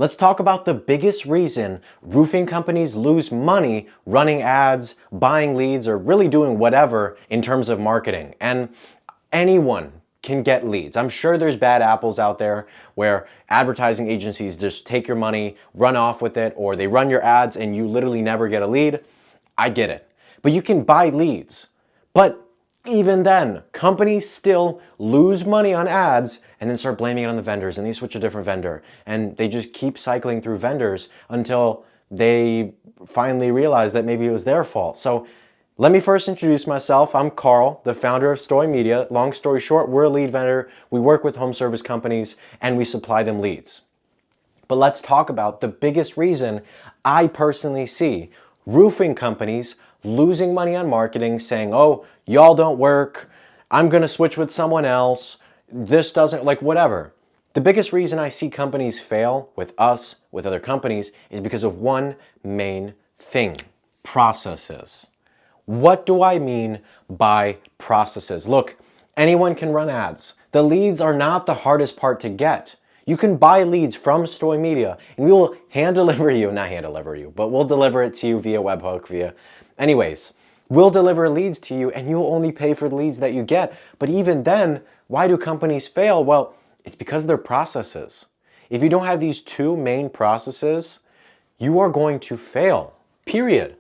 Let's talk about the biggest reason roofing companies lose money running ads, buying leads, or really doing whatever in terms of marketing. And anyone can get leads. I'm sure there's bad apples out there where advertising agencies just take your money, run off with it, or they run your ads and you literally never get a lead. I get it. But you can buy leads. But even then, companies still lose money on ads and then start blaming it on the vendors, and they switch a different vendor. And they just keep cycling through vendors until they finally realize that maybe it was their fault. So let me first introduce myself. I'm Carl, the founder of Story Media. Long story short, we're a lead vendor. We work with home service companies and we supply them leads. But let's talk about the biggest reason I personally see roofing companies losing money on marketing, saying, oh, y'all don't work, I'm gonna switch with someone else, this doesn't, like whatever. The biggest reason I see companies fail with us, with other companies, is because of one main thing: processes. What do I mean by processes? Look, anyone can run ads. The leads are not the hardest part to get. You can buy leads from Story Media and we will not hand deliver you, but we'll deliver it to you via webhook, anyways, we'll deliver leads to you and you'll only pay for the leads that you get. But even then, why do companies fail? Well, it's because of their processes. If you don't have these two main processes, you are going to fail, period.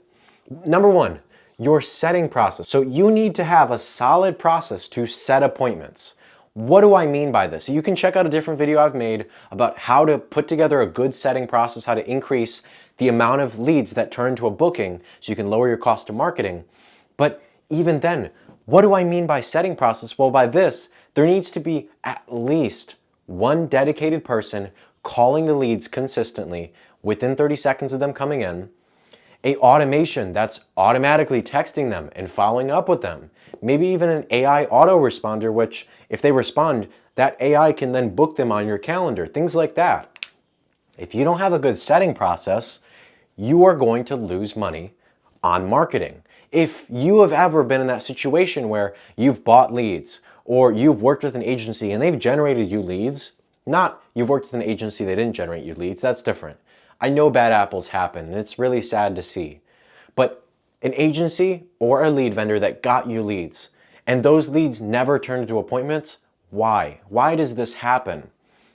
Number one, your setting process. So you need to have a solid process to set appointments. What do I mean by this? You can check out a different video I've made about how to put together a good setting process, how to increase the amount of leads that turn into a booking so you can lower your cost of marketing. But even then, what do I mean by setting process? Well, by this, there needs to be at least one dedicated person calling the leads consistently within 30 seconds of them coming in, a automation that's automatically texting them and following up with them. Maybe even an AI autoresponder, which if they respond, that AI can then book them on your calendar, things like that. If you don't have a good setting process, you are going to lose money on marketing. If you have ever been in that situation where you've bought leads or you've worked with an agency and they've generated you leads, not you've worked with an agency that didn't generate you leads, that's different. I know bad apples happen and it's really sad to see. But an agency or a lead vendor that got you leads and those leads never turned into appointments, why? Why does this happen?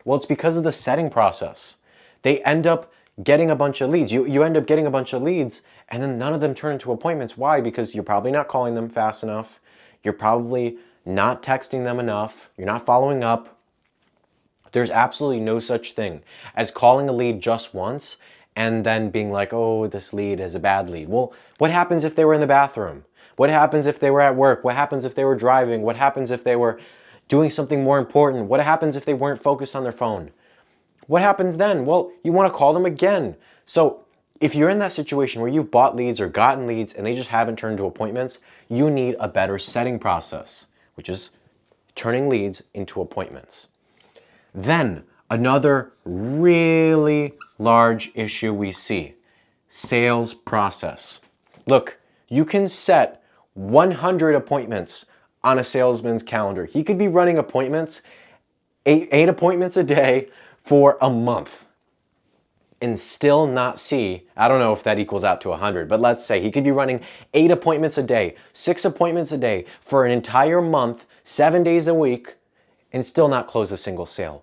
Well, it's because of the setting process. They end up getting a bunch of leads. You end up getting a bunch of leads and then none of them turn into appointments. Why? Because you're probably not calling them fast enough. You're probably not texting them enough. You're not following up. There's absolutely no such thing as calling a lead just once and then being like, oh, this lead is a bad lead. Well, what happens if they were in the bathroom? What happens if they were at work? What happens if they were driving? What happens if they were doing something more important? What happens if they weren't focused on their phone? What happens then? Well, you want to call them again. So if you're in that situation where you've bought leads or gotten leads and they just haven't turned into appointments, you need a better setting process, which is turning leads into appointments. Then another really large issue we see, sales process. Look, you can set 100 appointments on a salesman's calendar. He could be running appointments, eight appointments a day for a month and still not see, I don't know if that equals out to 100, but let's say he could be running 8 appointments a day, 6 appointments a day for an entire month, 7 days a week, and still not close a single sale.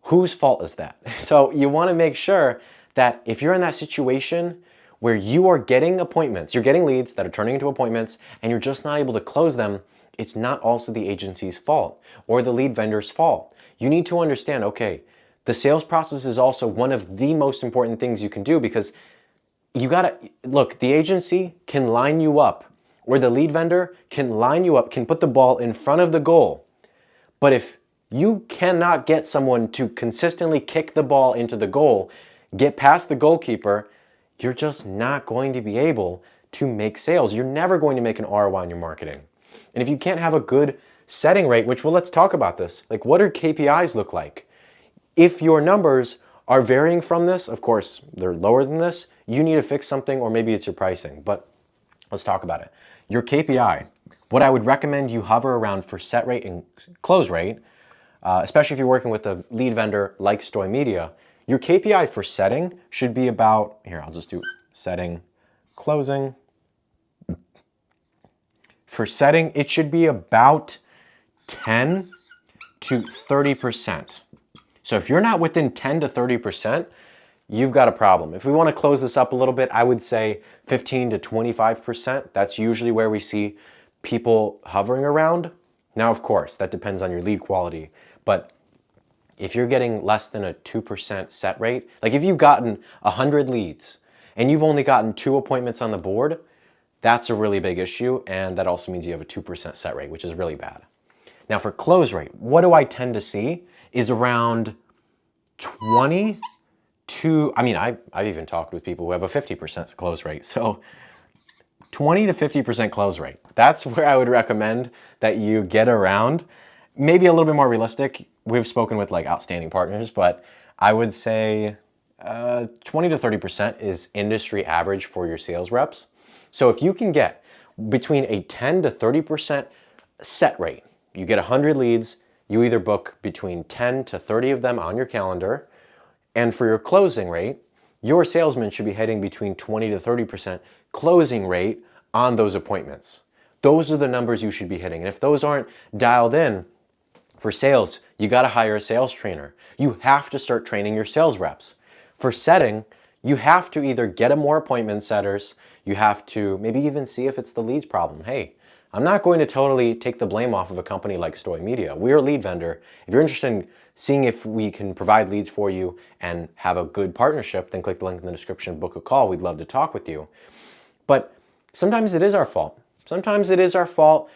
Whose fault is that? So you want to make sure that if you're in that situation where you are getting appointments, you're getting leads that are turning into appointments and you're just not able to close them, it's not also the agency's fault or the lead vendor's fault. You need to understand, okay, the sales process is also one of the most important things you can do because you gotta, look, the agency can line you up or the lead vendor can line you up, can put the ball in front of the goal. But if you cannot get someone to consistently kick the ball into the goal, get past the goalkeeper, you're just not going to be able to make sales. You're never going to make an ROI on your marketing. And if you can't have a good setting rate, which, well, let's talk about this. Like, what do KPIs look like? If your numbers are varying from this, of course, they're lower than this, you need to fix something, or maybe it's your pricing. But let's talk about it. Your KPI, what I would recommend you hover around for set rate and close rate, especially if you're working with a lead vendor like Story Media, Your KPI for setting should be about, here, I'll just do setting, closing. For setting, it should be about 10 to 30%. So if you're not within 10 to 30%, you've got a problem. If we want to close this up a little bit, I would say 15 to 25%. That's usually where we see people hovering around. Now, of course, that depends on your lead quality, but if you're getting less than a 2% set rate, like if you've gotten 100 leads and you've only gotten 2 appointments on the board, that's a really big issue, and that also means you have a 2% set rate, which is really bad. Now for close rate, what do I tend to see is around 20 to, I've even talked with people who have a 50% close rate. So 20 to 50% close rate. That's where I would recommend that you get around. Maybe a little bit more realistic. We've spoken with like outstanding partners, but I would say 20 to 30% is industry average for your sales reps. So if you can get between a 10 to 30% set rate, you get 100 leads, you either book between 10 to 30 of them on your calendar, and for your closing rate, your salesman should be hitting between 20 to 30% closing rate on those appointments. Those are the numbers you should be hitting. And if those aren't dialed in for sales, you got to hire a sales trainer. You have to start training your sales reps. For setting, you have to either get more appointment setters, you have to maybe even see if it's the leads problem. Hey, I'm not going to totally take the blame off of a company like Stoy Media. We're a lead vendor. If you're interested in seeing if we can provide leads for you and have a good partnership, then click the link in the description, book a call. We'd love to talk with you. But sometimes it is our fault. Sometimes it is our fault.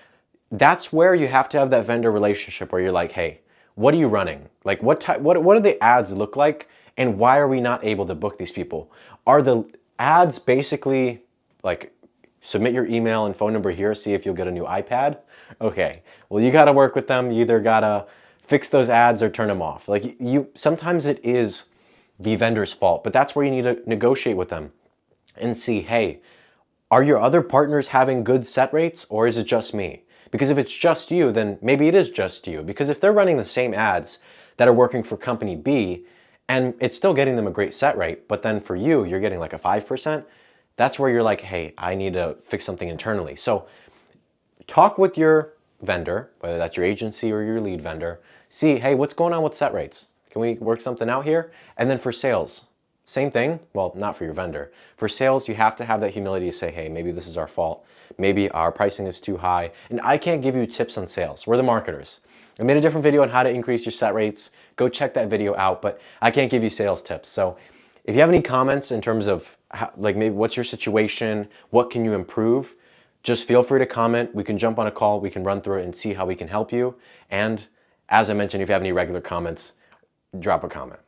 That's where you have to have that vendor relationship where you're like, hey, what are you running? Like what do the ads look like? And why are we not able to book these people? Are the ads basically like submit your email and phone number here, see if you'll get a new iPad? Okay, well, you gotta work with them. You either gotta fix those ads or turn them off. Like sometimes it is the vendor's fault, but that's where you need to negotiate with them and see, hey, are your other partners having good set rates or is it just me? Because if it's just you, then maybe it is just you. Because if they're running the same ads that are working for company B and it's still getting them a great set rate, but then for you, you're getting like a 5%, that's where you're like, hey, I need to fix something internally. So talk with your vendor, whether that's your agency or your lead vendor, see, hey, what's going on with set rates? Can we work something out here? And then for sales, same thing. Well, not for your vendor. For sales, you have to have that humility to say, hey, maybe this is our fault. Maybe our pricing is too high. And I can't give you tips on sales. We're the marketers. I made a different video on how to increase your set rates. Go check that video out, but I can't give you sales tips. So if you have any comments in terms of how, like maybe what's your situation, what can you improve, just feel free to comment. We can jump on a call, we can run through it and see how we can help you. And as I mentioned, if you have any regular comments, drop a comment.